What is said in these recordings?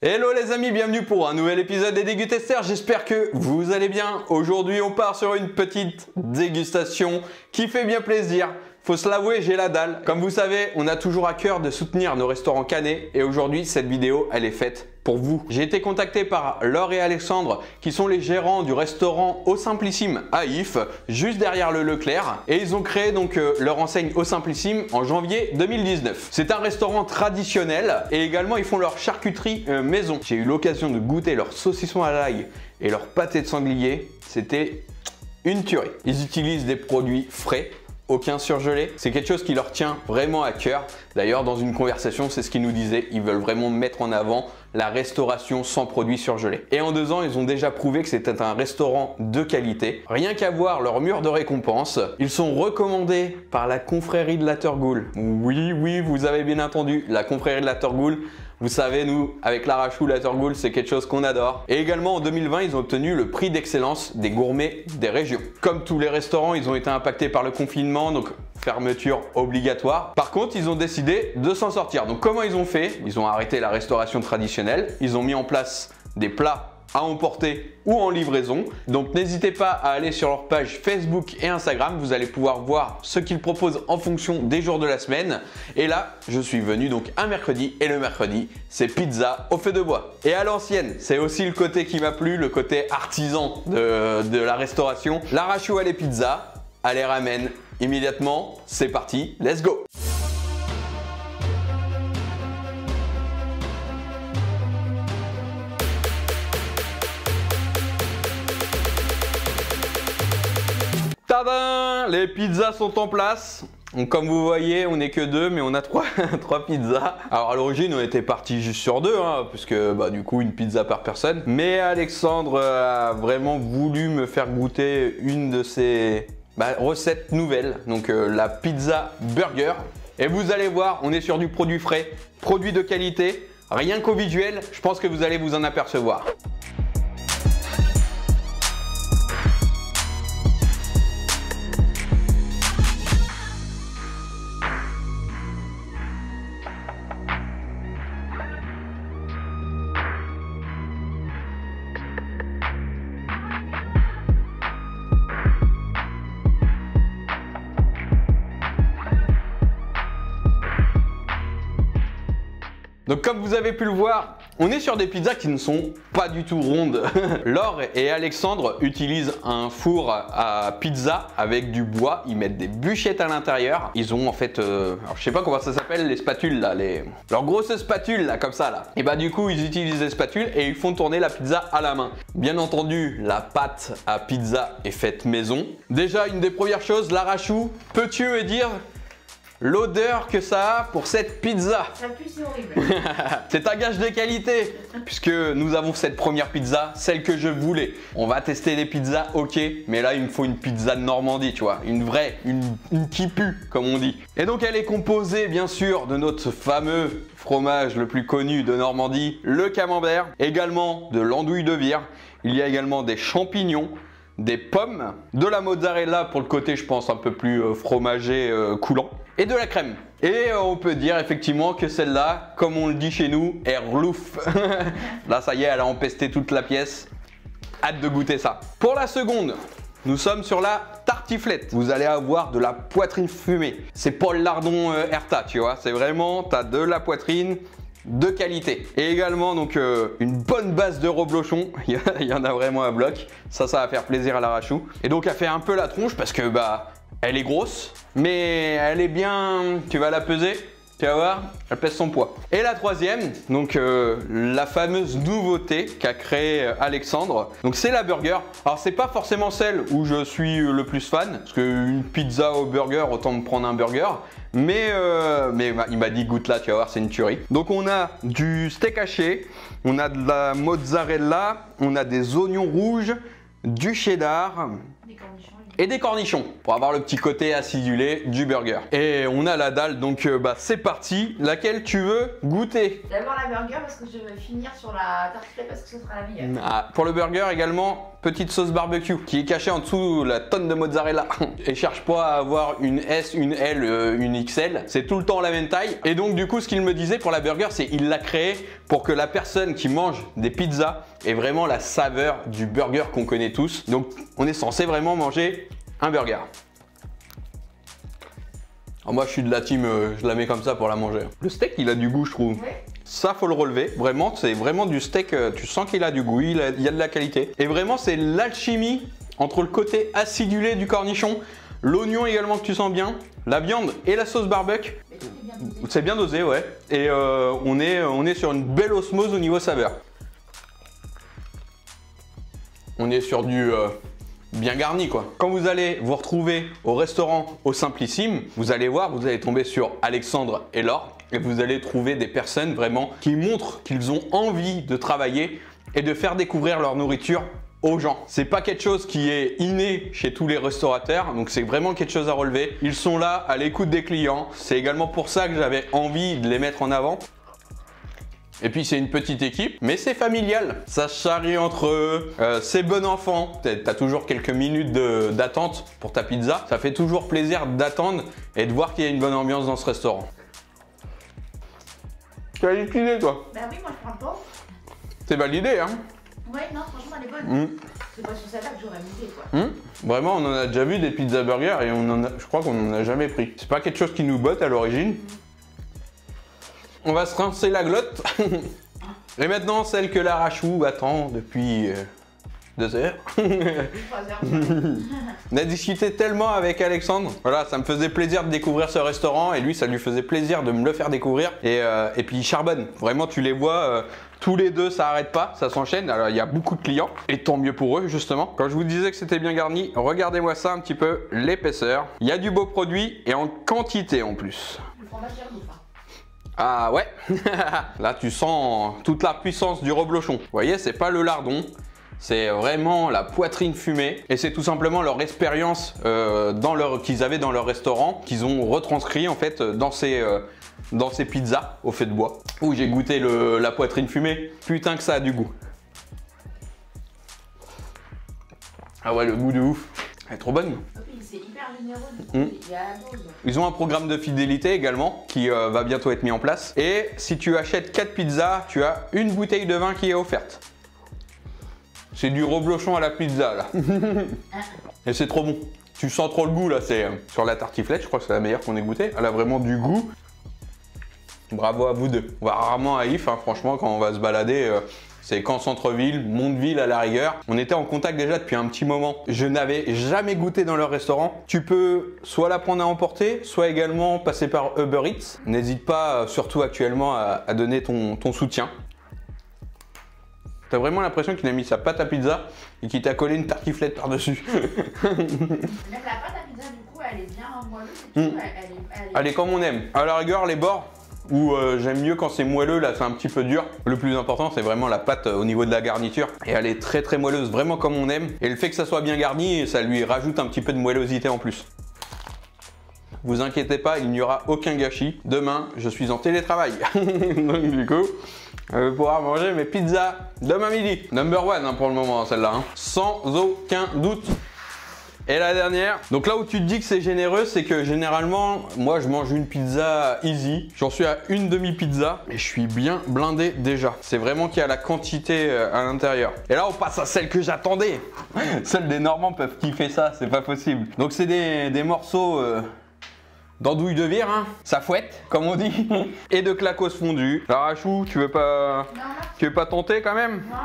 Hello les amis, bienvenue pour un nouvel épisode des Dégusteurs. J'espère que vous allez bien. Aujourd'hui, on part sur une petite dégustation qui fait bien plaisir. Faut se l'avouer, j'ai la dalle. Comme vous savez, on a toujours à cœur de soutenir nos restaurants canés et aujourd'hui, cette vidéo, elle est faite pour vous. J'ai été contacté par Laure et Alexandre qui sont les gérants du restaurant Au Simplissime à If, juste derrière le Leclerc, et ils ont créé donc leur enseigne Au Simplissime en janvier 2019. C'est un restaurant traditionnel et également ils font leur charcuterie maison. J'ai eu l'occasion de goûter leur saucisson à l'ail et leur pâté de sanglier, c'était une tuerie. Ils utilisent des produits frais, aucun surgelé. C'est quelque chose qui leur tient vraiment à cœur. D'ailleurs, dans une conversation, c'est ce qu'ils nous disaient. Ils veulent vraiment mettre en avant la restauration sans produits surgelés. Et en 2 ans, ils ont déjà prouvé que c'était un restaurant de qualité. Rien qu'à voir leur mur de récompense, ils sont recommandés par la confrérie de la Turgoule. Oui, vous avez bien entendu, la confrérie de la Turgoule. Vous savez, nous, avec l'Arachou, la Turgoule, c'est quelque chose qu'on adore. Et également, en 2020, ils ont obtenu le prix d'excellence des gourmets des régions. Comme tous les restaurants, ils ont été impactés par le confinement, donc fermeture obligatoire. Par contre, ils ont décidé de s'en sortir. Donc, comment ils ont fait? Ils ont arrêté la restauration traditionnelle. Ils ont mis en place des plats à emporter ou en livraison. Donc n'hésitez pas à aller sur leur page Facebook et Instagram, vous allez pouvoir voir ce qu'ils proposent en fonction des jours de la semaine. Et là, je suis venu donc un mercredi et le mercredi, c'est pizza au feu de bois. Et à l'ancienne, c'est aussi le côté qui m'a plu, le côté artisan de la restauration. L'Arachou à les pizzas, à les ramène immédiatement. C'est parti, let's go! Tadam! Les pizzas sont en place. Donc, comme vous voyez, on n'est que 2, mais on a 3 pizzas. Alors à l'origine, on était parti juste sur 2, puisque du coup, une pizza par personne. Mais Alexandre a vraiment voulu me faire goûter une de ses recettes nouvelles. Donc la pizza burger. Et vous allez voir, on est sur du produit frais, produit de qualité. Rien qu'au visuel, je pense que vous allez vous en apercevoir. Donc comme vous avez pu le voir, on est sur des pizzas qui ne sont pas du tout rondes. Laure et Alexandre utilisent un four à pizza avec du bois. Ils mettent des bûchettes à l'intérieur. Ils ont en fait, alors je sais pas comment ça s'appelle, les spatules là, leurs grosses spatules là, comme ça là. Et du coup ils utilisent des spatules et ils font tourner la pizza à la main. Bien entendu, la pâte à pizza est faite maison. Déjà une des premières choses, l'Arachou, peux-tu me dire l'odeur que ça a pour cette pizza? Ça pue, c'est horrible. C'est un gage de qualité puisque nous avons cette première pizza, celle que je voulais. On va tester des pizzas, ok, mais là il me faut une pizza de Normandie, tu vois, une vraie, une qui pue comme on dit. Et donc elle est composée bien sûr de notre fameux fromage le plus connu de Normandie, le camembert, également de l'andouille de vire. Il y a également des champignons, des pommes, de la mozzarella pour le côté je pense un peu plus fromagé coulant, et de la crème. Et on peut dire effectivement que celle-là, comme on le dit chez nous, est relouf. Là ça y est, elle a empesté toute la pièce. Hâte de goûter ça. Pour la seconde, nous sommes sur la tartiflette. Vous allez avoir de la poitrine fumée. C'est Paul Lardon Herta, tu vois. C'est vraiment, tu as de la poitrine de qualité. Et également donc une bonne base de reblochon. Il y en a vraiment un bloc. Ça va faire plaisir à l'Arachou. Et donc elle fait un peu la tronche parce que elle est grosse, mais elle est bien. Tu vas la peser, tu vas voir, elle pèse son poids. Et la troisième, donc la fameuse nouveauté qu'a créé Alexandre. Donc c'est la burger. Alors c'est pas forcément celle où je suis le plus fan, parce qu'une pizza au burger, autant me prendre un burger. Mais il m'a dit goûte là, tu vas voir, c'est une tuerie. Donc on a du steak haché, on a de la mozzarella, on a des oignons rouges, du cheddar. Des cornichons. et des cornichons pour avoir le petit côté acidulé du burger. Et on a la dalle, donc c'est parti. Laquelle tu veux goûter? D'abord la burger parce que je vais finir sur la tartiflette parce que ce sera la meilleure. Ah, pour le burger également, petite sauce barbecue qui est cachée en dessous la tonne de mozzarella. Et cherche pas à avoir une S, une L, une XL. C'est tout le temps la même taille. Et donc du coup, ce qu'il me disait pour la burger, c'est il l'a créé pour que la personne qui mange des pizzas ait vraiment la saveur du burger qu'on connaît tous. Donc on est censé vraiment manger un burger. Alors moi je suis de la team, je la mets comme ça pour la manger. Le steak il a du goût je trouve. Oui. Ça faut le relever, vraiment c'est vraiment du steak, tu sens qu'il a du goût, il y a de la qualité. Et vraiment c'est l'alchimie entre le côté acidulé du cornichon, l'oignon également que tu sens bien, la viande et la sauce barbecue. C'est bien dosé ouais. Et on est sur une belle osmose au niveau saveur. On est sur du bien garni quoi. Quand vous allez vous retrouver au restaurant au Simplissime, vous allez voir, vous allez tomber sur Alexandre et Laure et vous allez trouver des personnes vraiment qui montrent qu'ils ont envie de travailler et de faire découvrir leur nourriture aux gens. C'est pas quelque chose qui est inné chez tous les restaurateurs, donc c'est vraiment quelque chose à relever. Ils sont là à l'écoute des clients. C'est également pour ça que j'avais envie de les mettre en avant. Et puis c'est une petite équipe, mais c'est familial. Ça charrie entre eux, c'est bon enfant. T'as toujours quelques minutes d'attente pour ta pizza. Ça fait toujours plaisir d'attendre et de voir qu'il y a une bonne ambiance dans ce restaurant. Tu as liquidé toi? Bah oui, moi je prends pas. C'est validé hein? Ouais, non, franchement elle est bonne. C'est pas sur celle-là que j'aurais misé quoi. Vraiment, on en a déjà vu des pizza burgers et je crois qu'on n'en a jamais pris. C'est pas quelque chose qui nous botte à l'origine. On va se rincer la glotte. Et maintenant, celle que l'Arachou attend depuis 2 heures. 3 heures. On a discuté tellement avec Alexandre. Voilà, ça me faisait plaisir de découvrir ce restaurant et lui, ça lui faisait plaisir de me le faire découvrir. Et puis, il charbonne. Vraiment, tu les vois, tous les deux, ça arrête pas, ça s'enchaîne. Alors, il y a beaucoup de clients et tant mieux pour eux, justement. Quand je vous disais que c'était bien garni, regardez-moi ça un petit peu, l'épaisseur. Il y a du beau produit et en quantité en plus. Le fromage Gerdouf. Ah ouais. Là tu sens toute la puissance du reblochon. Vous voyez, c'est pas le lardon, c'est vraiment la poitrine fumée. Et c'est tout simplement leur expérience qu'ils avaient dans leur restaurant, qu'ils ont retranscrit en fait dans ces pizzas au feu de bois. Où j'ai goûté la poitrine fumée. Putain que ça a du goût. Ah ouais, le goût de ouf. Elle est trop bonne. C'est hyper généreux du coup, il y a la dose. Ils ont un programme de fidélité également qui va bientôt être mis en place. Et si tu achètes 4 pizzas, tu as une bouteille de vin qui est offerte. C'est du reblochon à la pizza là. Et c'est trop bon. Tu sens trop le goût là, c'est sur la tartiflette, je crois que c'est la meilleure qu'on ait goûtée. Elle a vraiment du goût. Bravo à vous deux. On va rarement à If, hein, franchement, quand on va se balader. C'est qu'en centre-ville, Mondeville à la rigueur. On était en contact déjà depuis un petit moment. Je n'avais jamais goûté dans leur restaurant. Tu peux soit la prendre à emporter, soit également passer par Uber Eats. N'hésite pas, surtout actuellement, à donner ton soutien. T'as vraiment l'impression qu'il a mis sa pâte à pizza et qu'il t'a collé une tartiflette par-dessus. Même la pâte à pizza, du coup, elle est bien moelleuse. Elle est comme on aime. À la rigueur, les bords, où j'aime mieux quand c'est moelleux, là c'est un petit peu dur. Le plus important c'est vraiment la pâte au niveau de la garniture. Et elle est très très moelleuse, vraiment comme on aime. Et le fait que ça soit bien garni, ça lui rajoute un petit peu de moellosité en plus. Vous inquiétez pas, il n'y aura aucun gâchis. Demain, je suis en télétravail. Donc du coup, je vais pouvoir manger mes pizzas demain midi. Number one hein, pour le moment celle-là, hein. Sans aucun doute. Et la dernière, donc là où tu te dis que c'est généreux, c'est que généralement, moi je mange une pizza easy. J'en suis à une demi-pizza et je suis bien blindé déjà. C'est vraiment qu'il y a la quantité à l'intérieur. Et là on passe à celle que j'attendais. Celles des Normands peuvent kiffer ça, c'est pas possible. Donc c'est des morceaux d'andouille de vire, hein. Ça fouette, comme on dit. Et de clacos fondus. L'Arachou, tu veux pas tenter quand même? Non.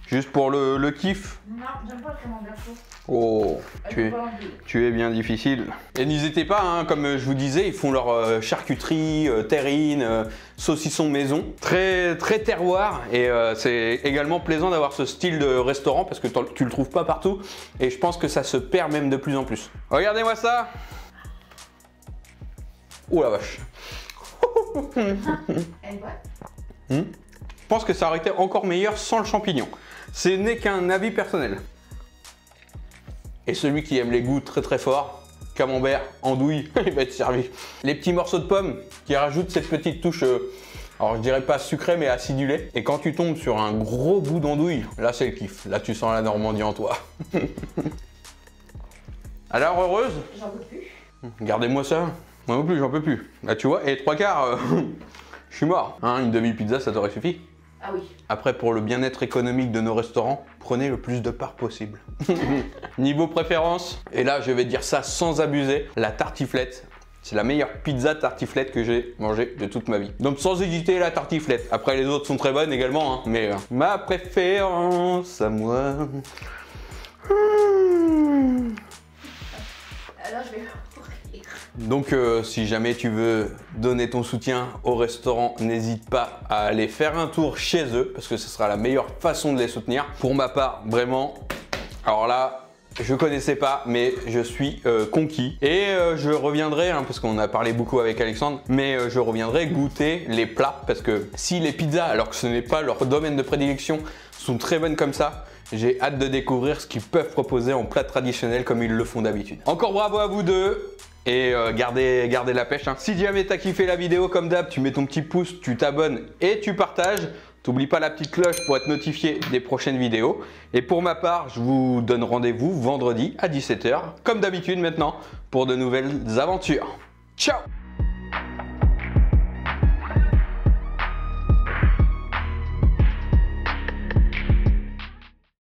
Juste pour le kiff? Non, j'aime pas le camembert chaud. Oh, tu es bien difficile. Et n'hésitez pas, hein, comme je vous disais, ils font leur charcuterie, terrine, saucisson maison. Très, très terroir. Et c'est également plaisant d'avoir ce style de restaurant parce que tu le trouves pas partout. Et je pense que ça se perd même de plus en plus. Regardez-moi ça. Oh la vache. Elle est bonne? Je pense que ça aurait été encore meilleur sans le champignon. Ce n'est qu'un avis personnel. Et celui qui aime les goûts très très forts, camembert, andouille, il va être servi. Les petits morceaux de pommes qui rajoutent cette petite touche, alors je dirais pas sucrée mais acidulée. Et quand tu tombes sur un gros bout d'andouille, là c'est le kiff. Là tu sens la Normandie en toi. Alors heureuse? J'en peux plus. Gardez-moi ça. Moi non plus, j'en peux plus. Là tu vois, et 3/4, je suis mort. Hein, une demi-pizza ça t'aurait suffi? Ah oui. Après, pour le bien-être économique de nos restaurants, prenez le plus de parts possible. Niveau préférence, et là je vais dire ça sans abuser, la tartiflette. C'est la meilleure pizza tartiflette que j'ai mangée de toute ma vie. Donc sans hésiter, la tartiflette. Après les autres sont très bonnes également, hein, mais ma préférence à moi. Alors je vais mourir. Donc si jamais tu veux donner ton soutien au restaurant, n'hésite pas à aller faire un tour chez eux parce que ce sera la meilleure façon de les soutenir. Pour ma part, vraiment, alors là, je connaissais pas mais je suis conquis. Et je reviendrai, hein, parce qu'on a parlé beaucoup avec Alexandre, mais je reviendrai goûter les plats parce que si les pizzas, alors que ce n'est pas leur domaine de prédilection, sont très bonnes comme ça, j'ai hâte de découvrir ce qu'ils peuvent proposer en plat traditionnel comme ils le font d'habitude. Encore bravo à vous deux! Et gardez la pêche. Hein. Si jamais t'as kiffé la vidéo, comme d'hab, tu mets ton petit pouce, tu t'abonnes et tu partages. T'oublies pas la petite cloche pour être notifié des prochaines vidéos. Et pour ma part, je vous donne rendez-vous vendredi à 17 h, comme d'habitude maintenant, pour de nouvelles aventures. Ciao!